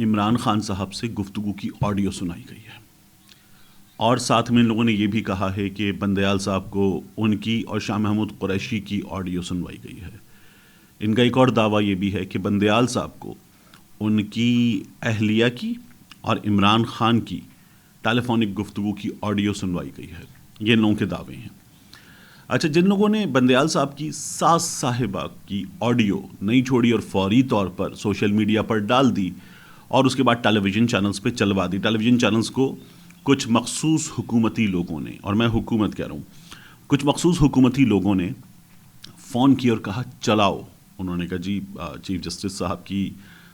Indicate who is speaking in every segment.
Speaker 1: عمران خان صاحب سے گفتگو کی آڈیو سنائی گئی ہے، اور ساتھ میں ان لوگوں نے یہ بھی کہا ہے کہ بندیال صاحب کو ان کی اور شاہ محمود قریشی کی آڈیو سنوائی گئی ہے۔ ان کا ایک اور دعویٰ یہ بھی ہے کہ بندیال صاحب کو ان کی اہلیہ کی اور عمران خان کی ٹیلی فونک گفتگو کی آڈیو سنوائی گئی ہے۔ یہ ان لوگوں کے دعوے ہیں۔ اچھا، جن لوگوں نے بندیال صاحب کی ساس صاحبہ کی آڈیو نہیں چھوڑی اور فوری طور پر سوشل میڈیا پر ڈال دی اور اس کے بعد ٹیلی ویژن چینلز پہ چلوا دی، ٹیلی ویژن چینلز کو کچھ مخصوص حکومتی لوگوں نے، اور میں حکومت کہہ رہا ہوں، کچھ مخصوص حکومتی لوگوں نے فون کیا اور کہا چلاؤ۔ انہوں نے کہا جی چیف جسٹس صاحب کی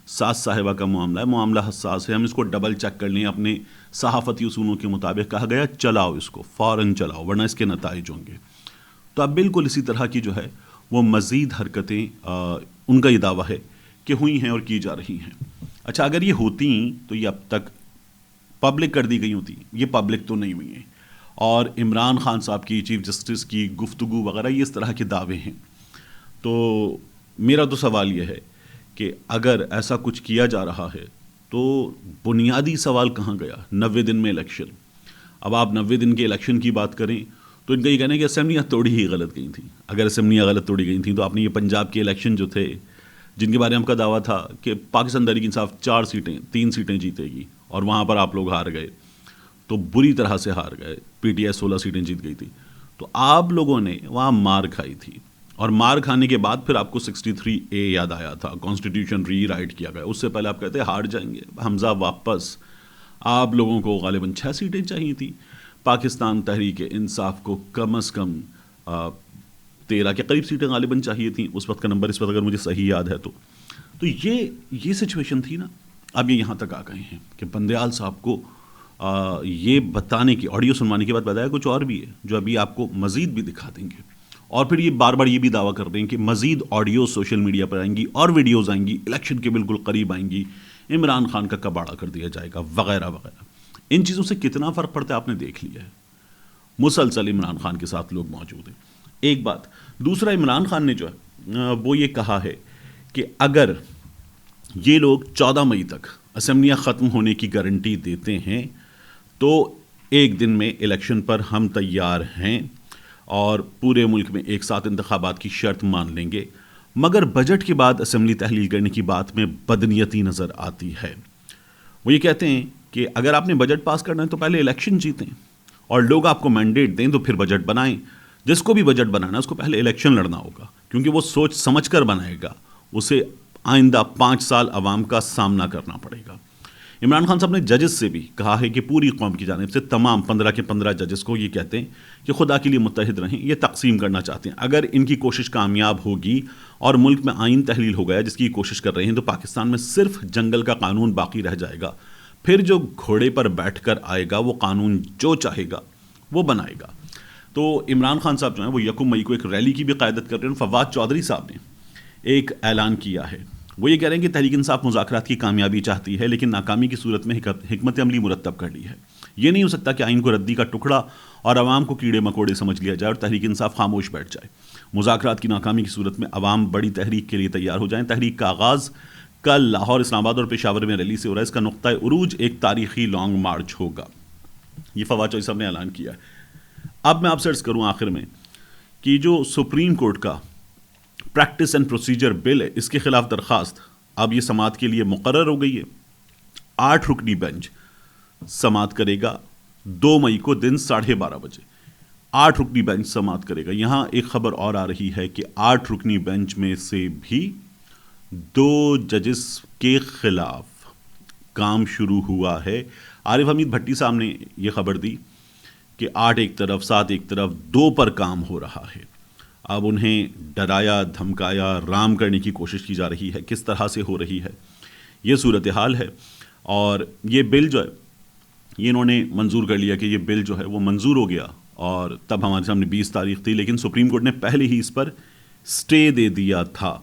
Speaker 1: ساس صاحبہ کا معاملہ ہے، معاملہ حساس ہے، ہم اس کو ڈبل چیک کر لیں۔ اپنے صحافتی اصولوں کے مطابق کہا گیا چلاؤ اس کو، فوراً چلاؤ ورنہ اس کے نتائج ہوں گے۔ تو اب بالکل اسی طرح کی جو ہے وہ مزید حرکتیں ان کا یہ دعویٰ ہے کہ ہوئی ہیں اور کی جا رہی ہیں۔ اچھا، اگر یہ ہوتی تو یہ اب تک پبلک کر دی گئی ہوتی، یہ پبلک تو نہیں ہوئی ہیں۔ اور عمران خان صاحب کی چیف جسٹس کی گفتگو وغیرہ یہ اس طرح کے دعوے ہیں۔ تو میرا تو سوال یہ ہے کہ اگر ایسا کچھ کیا جا رہا ہے تو بنیادی سوال کہاں گیا؟ 90 دن میں الیکشن۔ اب آپ 90 دن کے الیکشن کی بات کریں تو ان کا یہ کہنا ہے کہ اسمبلیاں توڑی ہی غلط گئی تھیں۔ اگر اسمبلیاں غلط توڑی گئی تھیں تو آپ نے یہ پنجاب کے الیکشن جو تھے، جن کے بارے میں ہم کا دعویٰ تھا کہ پاکستان تحریک انصاف 3 سیٹیں جیتے گی اور وہاں پر آپ لوگ ہار گئے، تو بری طرح سے ہار گئے، پی ٹی آئی 16 سیٹیں جیت گئی تھی، تو آپ لوگوں نے وہاں مار کھائی تھی، اور مار کھانے کے بعد پھر آپ کو 63A یاد آیا تھا، کانسٹیٹیوشن ری رائٹ کیا گیا۔ اس سے پہلے آپ کہتے ہار جائیں گے حمزہ واپس۔ آپ لوگوں کو غالباً 6 سیٹیں چاہیے تھیں، پاکستان تحریک انصاف کو کم از کم 13 کے قریب سیٹیں غالباً چاہیے تھیں، اس وقت کا نمبر اس وقت اگر مجھے صحیح یاد ہے تو یہ سچویشن تھی نا۔ اب یہ یہاں تک آ گئے ہیں کہ بندیال صاحب کو یہ بتانے کی، آڈیو سنوانے کے بعد بتایا کچھ اور بھی ہے جو ابھی آپ کو مزید بھی دکھا دیں گے، اور پھر یہ بار بار یہ بھی دعویٰ کر رہے ہیں کہ مزید آڈیو سوشل میڈیا پر آئیں گی اور ویڈیوز آئیں گی، الیکشن کے بالکل قریب آئیں گی، عمران خان کا کباڑہ کر دیا جائے گا وغیرہ وغیرہ۔ ان چیزوں سے کتنا فرق پڑتا ہے آپ نے دیکھ لیا ہے، مسلسل عمران خان کے ساتھ لوگ موجود ہیں۔ ایک بات، دوسرا عمران خان نے جو ہے وہ یہ کہا ہے کہ اگر یہ لوگ 14 مئی تک اسمبلیاں ختم ہونے کی گارنٹی دیتے ہیں تو ایک دن میں الیکشن پر ہم تیار ہیں اور پورے ملک میں ایک ساتھ انتخابات کی شرط مان لیں گے، مگر بجٹ کے بعد اسمبلی تحلیل کرنے کی بات میں بدنیتی نظر آتی ہے۔ وہ یہ کہتے ہیں کہ اگر آپ نے بجٹ پاس کرنا ہے تو پہلے الیکشن جیتیں اور لوگ آپ کو مینڈیٹ دیں تو پھر بجٹ بنائیں۔ جس کو بھی بجٹ بنانا ہے اس کو پہلے الیکشن لڑنا ہوگا، کیونکہ وہ سوچ سمجھ کر بنائے گا، اسے آئندہ 5 سال عوام کا سامنا کرنا پڑے گا۔ عمران خان صاحب نے ججز سے بھی کہا ہے کہ پوری قوم کی جانب سے تمام 15 کے 15 ججز کو یہ کہتے ہیں کہ خدا کے لیے متحد رہیں، یہ تقسیم کرنا چاہتے ہیں۔ اگر ان کی کوشش کامیاب ہوگی اور ملک میں آئین تحلیل ہو گیا جس کی کوشش کر رہے ہیں، تو پاکستان میں صرف جنگل کا قانون باقی رہ جائے گا، پھر جو گھوڑے پر بیٹھ کر آئے گا وہ قانون جو چاہے گا وہ بنائے گا۔ تو عمران خان صاحب جو ہیں وہ 1 مئی کو ایک ریلی کی بھی قیادت کر رہے ہیں۔ فواد چودھری صاحب نے ایک اعلان کیا ہے، وہ یہ کہہ رہے ہیں کہ تحریک انصاف مذاکرات کی کامیابی چاہتی ہے لیکن ناکامی کی صورت میں حکمت عملی مرتب کر لی ہے۔ یہ نہیں ہو سکتا کہ آئین کو ردی کا ٹکڑا اور عوام کو کیڑے مکوڑے سمجھ لیا جائے اور تحریک انصاف خاموش بیٹھ جائے۔ مذاکرات کی ناکامی کی صورت میں عوام بڑی تحریک کے لیے تیار ہو جائیں۔ تحریک کا آغاز کل لاہور، اسلام آباد اور پشاور میں ریلی سے ہو رہا ہے۔ اس کا نقطۂ عروج ایک تاریخی لانگ مارچ ہوگا۔ یہ فواد چودھری صاحب نے اعلان کیا ہے۔ اب میں آپ سے عرض کروں آخر میں کہ جو سپریم کورٹ کا پریکٹس اینڈ پروسیجر بل ہے، اس کے خلاف درخواست اب یہ سماعت کے لیے مقرر ہو گئی ہے۔ 8 رکنی بینچ سماعت کرے گا 2 مئی کو دن 12:30 بجے۔ 8 رکنی بینچ سماعت کرے گا۔ یہاں ایک خبر اور آ رہی ہے کہ 8 رکنی بینچ میں سے بھی 2 ججز کے خلاف کام شروع ہوا ہے۔ عارف حمید بھٹی صاحب نے یہ خبر دی کہ 8 ایک طرف 7 ایک طرف 2 پر کام ہو رہا ہے۔ اب انہیں ڈرایا دھمکایا رام کرنے کی کوشش کی جا رہی ہے۔ کس طرح سے ہو رہی ہے یہ صورتحال ہے، اور یہ بل جو ہے یہ انہوں نے منظور کر لیا کہ یہ بل جو ہے وہ منظور ہو گیا، اور تب ہمارے سامنے 20 تاریخ تھی، لیکن سپریم کورٹ نے پہلے ہی اس پر سٹے دے دیا تھا،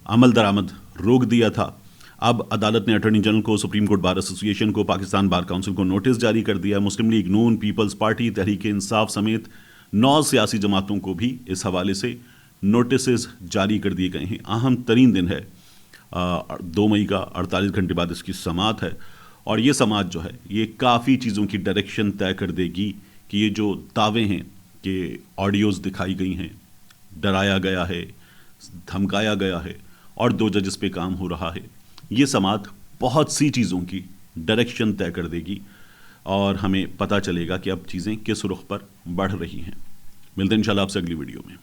Speaker 1: عمل درآمد روک دیا تھا۔ اب عدالت نے اٹارنی جنرل کو، سپریم کورٹ بار ایسوسی ایشن کو، پاکستان بار کونسل کو نوٹس جاری کر دیا۔ مسلم لیگ نون، پیپلز پارٹی، تحریک انصاف سمیت 9 سیاسی جماعتوں کو بھی اس حوالے سے نوٹسز جاری کر دیے گئے ہیں۔ اہم ترین دن ہے 2 مئی کا 48 گھنٹے بعد اس کی سماعت ہے، اور یہ سماعت جو ہے یہ کافی چیزوں کی ڈائریکشن طے کر دے گی کہ یہ جو دعوے ہیں کہ آڈیوز دکھائی گئی ہیں، ڈرایا گیا ہے، دھمکایا گیا ہے اور 2 ججز پہ کام ہو رہا ہے، یہ سماعت بہت سی چیزوں کی ڈائریکشن طے کر دے گی اور ہمیں پتہ چلے گا کہ اب چیزیں کس رخ پر بڑھ رہی ہیں۔ ملتے ہیں انشاءاللہ آپ سے اگلی ویڈیو میں۔